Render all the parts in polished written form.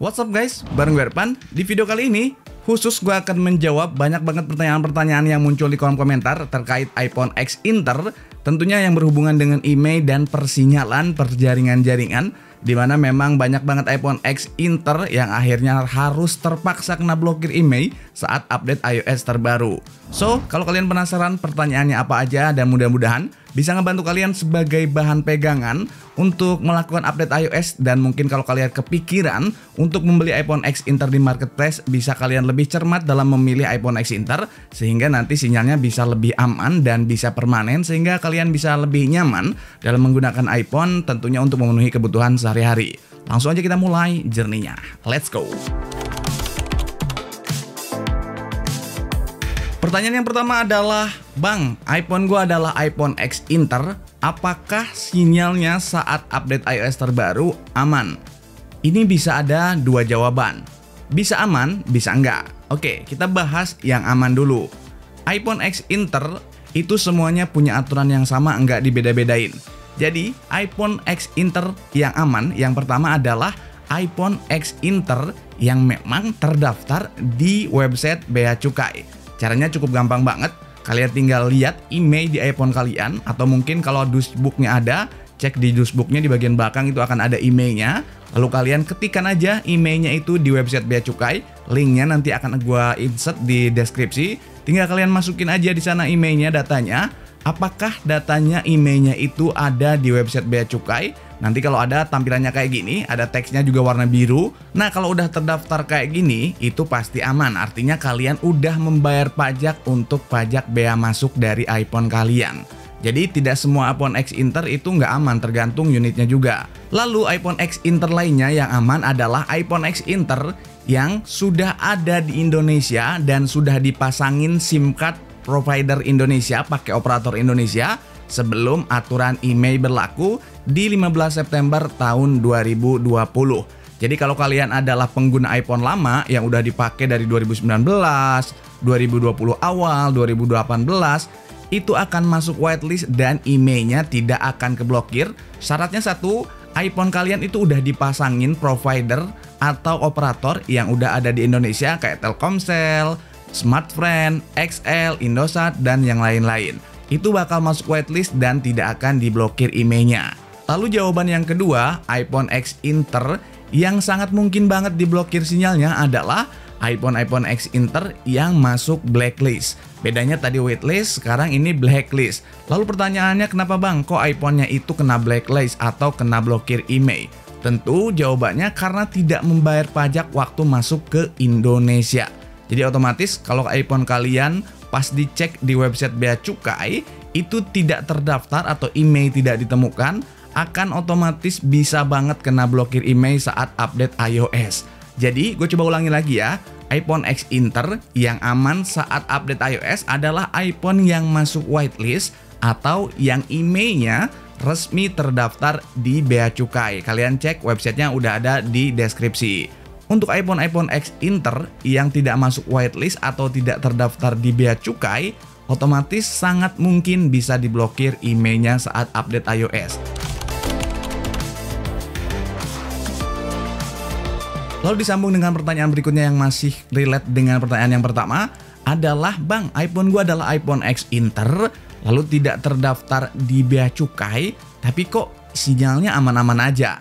What's up guys, bareng gue Irfan. Di video kali ini, khusus gue akan menjawab banyak banget pertanyaan-pertanyaan yang muncul di kolom komentar terkait iPhone X Inter, tentunya yang berhubungan dengan email dan persinyalan perjaringan-jaringan, di mana memang banyak banget iPhone X Inter yang akhirnya harus terpaksa kena blokir email saat update iOS terbaru. So, kalau kalian penasaran pertanyaannya apa aja dan mudah-mudahan bisa ngebantu kalian sebagai bahan pegangan untuk melakukan update iOS, dan mungkin kalau kalian kepikiran untuk membeli iPhone X Inter di marketplace, bisa kalian lebih cermat dalam memilih iPhone X Inter sehingga nanti sinyalnya bisa lebih aman dan bisa permanen, sehingga kalian bisa lebih nyaman dalam menggunakan iPhone tentunya untuk memenuhi kebutuhan sehari-hari. Langsung aja kita mulai journey-nya. Let's go! Pertanyaan yang pertama adalah, Bang, iPhone gue adalah iPhone X Inter, apakah sinyalnya saat update iOS terbaru aman? Ini bisa ada dua jawaban. Bisa aman, bisa enggak. Oke, kita bahas yang aman dulu. iPhone X Inter itu semuanya punya aturan yang sama, enggak dibeda-bedain. Jadi, iPhone X Inter yang aman, yang pertama adalah iPhone X Inter yang memang terdaftar di website Bea Cukai. Caranya cukup gampang banget. Kalian tinggal lihat email di iPhone kalian, atau mungkin kalau dashboardnya ada, cek di dashboardnya di bagian belakang itu akan ada emailnya. Lalu kalian ketikkan aja emailnya itu di website Bea Cukai. Linknya nanti akan gua insert di deskripsi. Tinggal kalian masukin aja di sana emailnya, datanya. Apakah datanya emailnya itu ada di website Bea Cukai? Nanti kalau ada tampilannya kayak gini, ada teksnya juga warna biru. Nah, kalau udah terdaftar kayak gini, itu pasti aman. Artinya kalian udah membayar pajak untuk pajak bea masuk dari iPhone kalian. Jadi tidak semua iPhone X Inter itu nggak aman, tergantung unitnya juga. Lalu iPhone X Inter lainnya yang aman adalah iPhone X Inter yang sudah ada di Indonesia dan sudah dipasangin SIM card provider Indonesia pakai operator Indonesia sebelum aturan email berlaku di 15 September tahun 2020. Jadi kalau kalian adalah pengguna iPhone lama yang udah dipakai dari 2019, 2020 awal, 2018, itu akan masuk whitelist dan emailnya tidak akan keblokir. Syaratnya satu, iPhone kalian itu udah dipasangin provider atau operator yang udah ada di Indonesia kayak Telkomsel, Smartfren, XL, Indosat, dan yang lain-lain. Itu bakal masuk whitelist dan tidak akan diblokir emailnya. Lalu jawaban yang kedua, iPhone X Inter yang sangat mungkin banget diblokir sinyalnya adalah iPhone X Inter yang masuk blacklist. Bedanya tadi whitelist, sekarang ini blacklist. Lalu pertanyaannya, kenapa Bang kok iPhone-nya itu kena blacklist atau kena blokir email? Tentu jawabannya karena tidak membayar pajak waktu masuk ke Indonesia. Jadi otomatis kalau iPhone kalian pas dicek di website Bea Cukai itu tidak terdaftar atau email tidak ditemukan, akan otomatis bisa banget kena blokir email saat update iOS. Jadi gue coba ulangi lagi ya, iPhone X Inter yang aman saat update iOS adalah iPhone yang masuk whitelist atau yang emailnya resmi terdaftar di Bea Cukai. Kalian cek websitenya udah ada di deskripsi. Untuk iPhone X Inter yang tidak masuk whitelist atau tidak terdaftar di Bea Cukai, otomatis sangat mungkin bisa diblokir emailnya saat update iOS. Lalu disambung dengan pertanyaan berikutnya yang masih relate dengan pertanyaan yang pertama adalah, Bang, iPhone gua adalah iPhone X Inter, lalu tidak terdaftar di Bea Cukai, tapi kok sinyalnya aman-aman aja.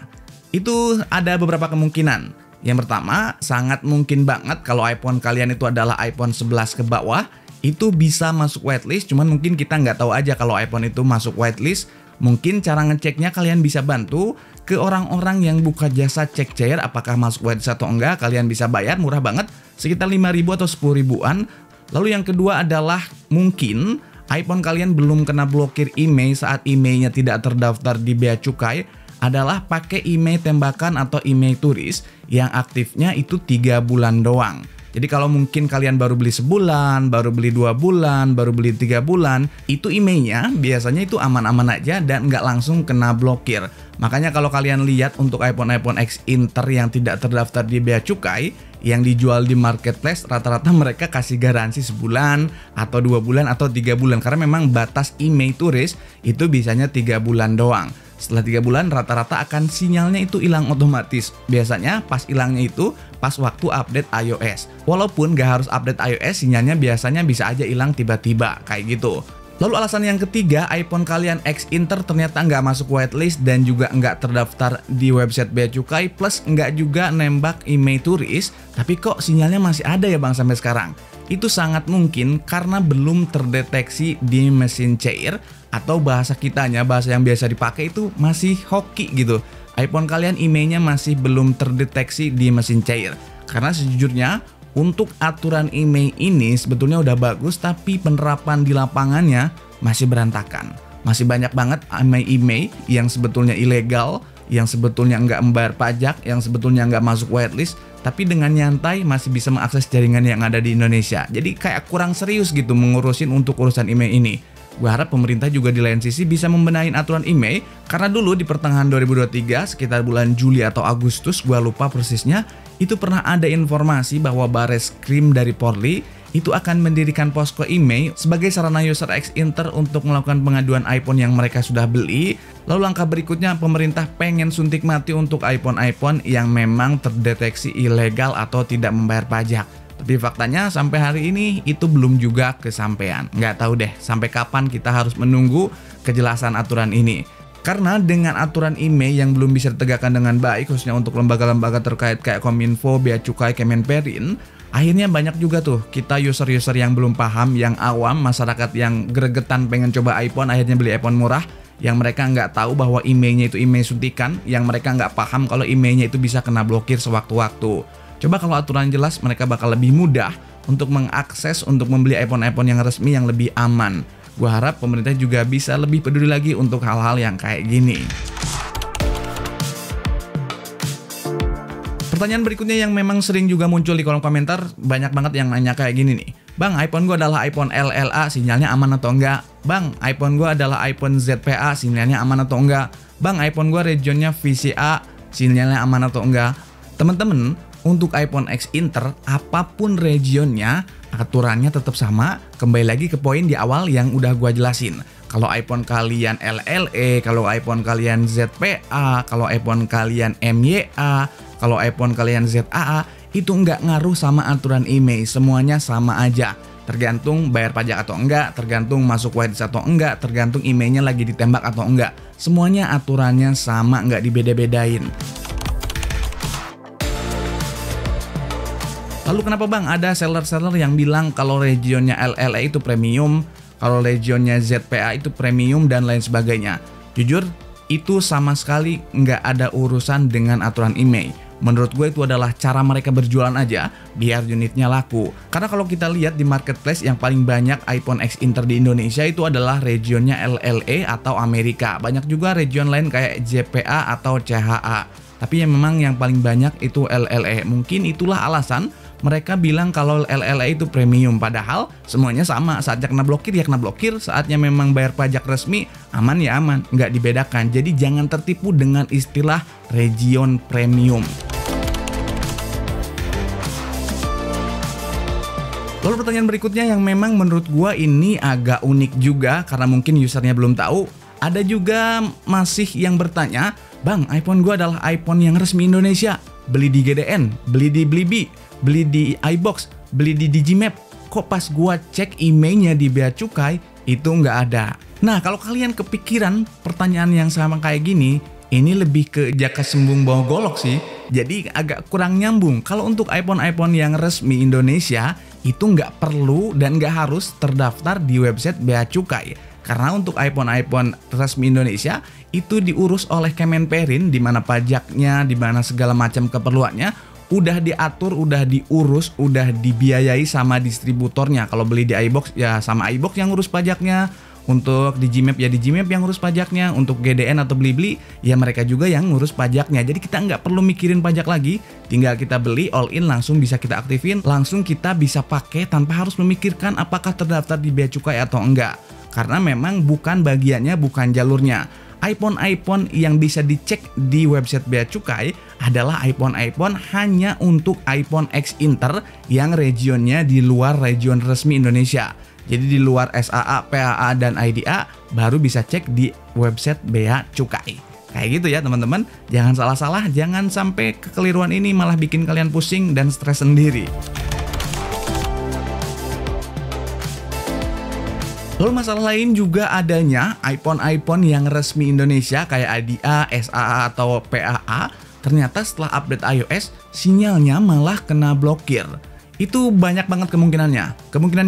Itu ada beberapa kemungkinan. Yang pertama, sangat mungkin banget kalau iPhone kalian itu adalah iPhone 11 ke bawah, itu bisa masuk whitelist, cuman mungkin kita nggak tahu aja kalau iPhone itu masuk whitelist. Mungkin cara ngeceknya kalian bisa bantu ke orang-orang yang buka jasa cek cair apakah masuk whitelist atau enggak. Kalian bisa bayar murah banget, sekitar 5.000 atau 10 ribuan. Lalu yang kedua adalah mungkin iPhone kalian belum kena blokir email saat emailnya tidak terdaftar di Bea Cukai, adalah pakai email tembakan atau email turis yang aktifnya itu 3 bulan doang. Jadi kalau mungkin kalian baru beli sebulan, baru beli 2 bulan, baru beli 3 bulan, itu emailnya biasanya itu aman-aman aja dan nggak langsung kena blokir. Makanya kalau kalian lihat untuk iPhone X Inter yang tidak terdaftar di Bea Cukai, yang dijual di marketplace, rata-rata mereka kasih garansi sebulan, atau 2 bulan, atau 3 bulan. Karena memang batas email turis itu bisanya 3 bulan doang. Setelah 3 bulan rata-rata akan sinyalnya itu hilang otomatis. Biasanya pas hilangnya itu pas waktu update iOS. Walaupun gak harus update iOS, sinyalnya biasanya bisa aja hilang tiba-tiba kayak gitu. Lalu alasan yang ketiga, iPhone kalian X Inter ternyata nggak masuk whitelist dan juga nggak terdaftar di website Bea Cukai, plus nggak juga nembak email turis, tapi kok sinyalnya masih ada ya bang sampai sekarang? Itu sangat mungkin karena belum terdeteksi di mesin cair, atau bahasa kitanya, bahasa yang biasa dipakai itu masih hoki gitu. iPhone kalian emailnya masih belum terdeteksi di mesin cair. Karena sejujurnya untuk aturan email ini sebetulnya udah bagus, tapi penerapan di lapangannya masih berantakan. Masih banyak banget email yang sebetulnya ilegal, yang sebetulnya nggak membayar pajak, yang sebetulnya nggak masuk whitelist, tapi dengan nyantai masih bisa mengakses jaringan yang ada di Indonesia. Jadi kayak kurang serius gitu mengurusin untuk urusan email ini. Gue harap pemerintah juga di lain sisi bisa membenahi aturan email, karena dulu di pertengahan 2023 sekitar bulan Juli atau Agustus, gue lupa persisnya, itu pernah ada informasi bahwa Bareskrim dari Polri itu akan mendirikan posko email sebagai sarana user X Inter untuk melakukan pengaduan iPhone yang mereka sudah beli. Lalu langkah berikutnya, pemerintah pengen suntik mati untuk iPhone yang memang terdeteksi ilegal atau tidak membayar pajak. Tapi faktanya sampai hari ini itu belum juga kesampaian. Nggak tahu deh sampai kapan kita harus menunggu kejelasan aturan ini. Karena dengan aturan email yang belum bisa ditegakkan dengan baik, khususnya untuk lembaga-lembaga terkait kayak Kominfo, Bea Cukai, Kemenperin, akhirnya banyak juga tuh kita user-user yang belum paham, yang awam, masyarakat yang gregetan pengen coba iPhone, akhirnya beli iPhone murah, yang mereka nggak tahu bahwa emailnya itu email suntikan, yang mereka nggak paham kalau emailnya itu bisa kena blokir sewaktu-waktu. Coba kalau aturan jelas, mereka bakal lebih mudah untuk mengakses untuk membeli iPhone yang resmi yang lebih aman. Gue harap pemerintah juga bisa lebih peduli lagi untuk hal-hal yang kayak gini. Pertanyaan berikutnya yang memang sering juga muncul di kolom komentar, banyak banget yang nanya kayak gini nih. Bang, iPhone gue adalah iPhone LLA, sinyalnya aman atau enggak? Bang, iPhone gue adalah iPhone ZPA, sinyalnya aman atau enggak? Bang, iPhone gue regionnya VCA, sinyalnya aman atau enggak? Temen-temen, untuk iPhone X Inter, apapun regionnya, aturannya tetap sama. Kembali lagi ke poin di awal yang udah gua jelasin. Kalau iPhone kalian LLE, kalau iPhone kalian ZPA, kalau iPhone kalian MYA, kalau iPhone kalian ZAA, itu nggak ngaruh sama aturan email. Semuanya sama aja. Tergantung bayar pajak atau enggak, tergantung masuk whitelist atau enggak, tergantung emailnya lagi ditembak atau enggak. Semuanya aturannya sama, nggak dibeda-bedain. Lalu kenapa bang ada seller-seller yang bilang kalau regionnya LLE itu premium, kalau regionnya ZPA itu premium dan lain sebagainya? Jujur, itu sama sekali nggak ada urusan dengan aturan email. Menurut gue itu adalah cara mereka berjualan aja biar unitnya laku. Karena kalau kita lihat di marketplace yang paling banyak iPhone X Inter di Indonesia itu adalah regionnya LLE atau Amerika. Banyak juga region lain kayak JPA atau CHA. Tapi yang memang yang paling banyak itu LLE. Mungkin itulah alasan mereka bilang kalau LLE itu premium, padahal semuanya sama. Saatnya kena blokir ya kena blokir, saatnya memang bayar pajak resmi aman ya aman, nggak dibedakan. Jadi jangan tertipu dengan istilah region premium. Lalu pertanyaan berikutnya yang memang menurut gua ini agak unik juga karena mungkin usernya belum tahu. Ada juga masih yang bertanya, bang, iPhone gua adalah iPhone yang resmi Indonesia, beli di GDN, beli di Blibli, beli di iBox, beli di Digimap, kok pas gua cek emailnya di Bea Cukai itu nggak ada. Nah, kalau kalian kepikiran pertanyaan yang sama kayak gini, ini lebih ke jaka sembung bawa golok sih. Jadi agak kurang nyambung. Kalau untuk iPhone yang resmi Indonesia itu nggak perlu dan nggak harus terdaftar di website Bea Cukai. Karena untuk iPhone resmi Indonesia itu diurus oleh Kemenperin, di mana pajaknya, di mana segala macam keperluannya udah diatur, udah diurus, udah dibiayai sama distributornya. Kalau beli di iBox ya sama iBox yang ngurus pajaknya. Untuk Digimap ya Digimap yang ngurus pajaknya. Untuk GDN atau Blibli ya mereka juga yang ngurus pajaknya. Jadi kita nggak perlu mikirin pajak lagi. Tinggal kita beli all in, langsung bisa kita aktifin, langsung kita bisa pakai tanpa harus memikirkan apakah terdaftar di Bea Cukai atau enggak. Karena memang bukan bagiannya, bukan jalurnya. iPhone yang bisa dicek di website Bea Cukai adalah iPhone hanya untuk iPhone X Inter yang regionnya di luar region resmi Indonesia. Jadi di luar SAA, PAA, dan IDA baru bisa cek di website Bea Cukai. Kayak gitu ya teman-teman. Jangan salah-salah, jangan sampai kekeliruan ini malah bikin kalian pusing dan stres sendiri. Lalu masalah lain juga adanya iPhone yang resmi Indonesia kayak ADIA, SAA atau PAA. Ternyata setelah update iOS, sinyalnya malah kena blokir. Itu banyak banget kemungkinannya. Kemungkinan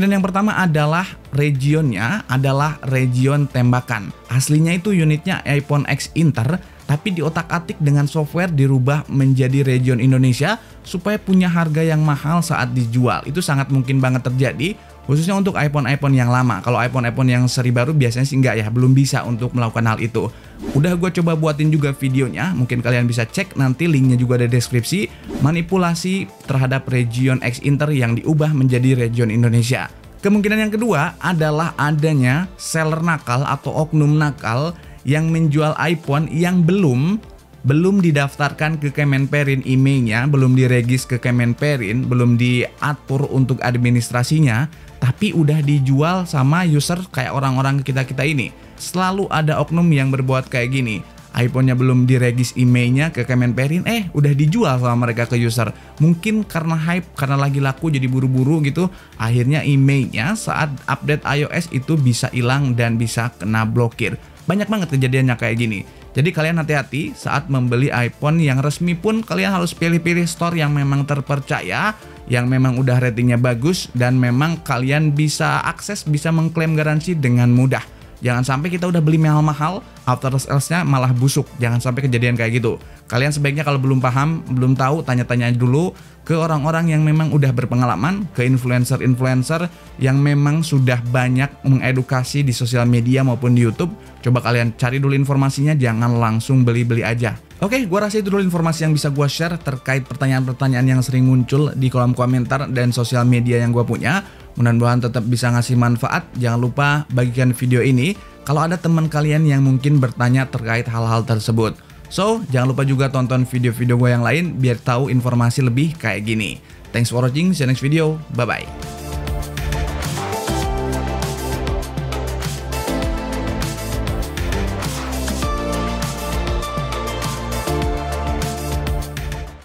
yang pertama adalah regionnya adalah region tembakan. Aslinya itu unitnya iPhone X Inter, tapi diotak-atik dengan software dirubah menjadi region Indonesia supaya punya harga yang mahal saat dijual. Itu sangat mungkin banget terjadi, khususnya untuk iPhone yang lama. Kalau iPhone yang seri baru biasanya sih enggak ya, belum bisa untuk melakukan hal itu. Udah gue coba buatin juga videonya, mungkin kalian bisa cek, nanti linknya juga ada deskripsi. Manipulasi terhadap region X Inter yang diubah menjadi region Indonesia. Kemungkinan yang kedua adalah adanya seller nakal atau oknum nakal yang menjual iPhone yang belum didaftarkan ke Kemenperin emailnya, belum diregis ke Kemenperin, belum diatur untuk administrasinya, tapi udah dijual sama user kayak orang-orang kita-kita ini. Selalu ada oknum yang berbuat kayak gini. iPhone-nya belum diregis emailnya ke Kemenperin, udah dijual sama mereka ke user. Mungkin karena hype, karena lagi laku jadi buru-buru gitu, akhirnya emailnya saat update iOS itu bisa hilang dan bisa kena blokir. Banyak banget kejadiannya kayak gini. Jadi kalian hati-hati saat membeli iPhone yang resmi pun kalian harus pilih-pilih store yang memang terpercaya, yang memang udah ratingnya bagus, dan memang kalian bisa akses, bisa mengklaim garansi dengan mudah. Jangan sampai kita udah beli mahal-mahal, after sales-nya malah busuk. Jangan sampai kejadian kayak gitu. Kalian sebaiknya kalau belum paham, belum tahu, tanya-tanya dulu ke orang-orang yang memang udah berpengalaman, ke influencer-influencer yang memang sudah banyak mengedukasi di sosial media maupun di YouTube. Coba kalian cari dulu informasinya, jangan langsung beli-beli aja. Oke, gua rasa itu dulu informasi yang bisa gua share terkait pertanyaan-pertanyaan yang sering muncul di kolom komentar dan sosial media yang gua punya. Mudah-mudahan tetap bisa ngasih manfaat. Jangan lupa bagikan video ini kalau ada teman kalian yang mungkin bertanya terkait hal-hal tersebut. So, jangan lupa juga tonton video-video gue yang lain biar tahu informasi lebih kayak gini. Thanks for watching, see you next video, bye-bye.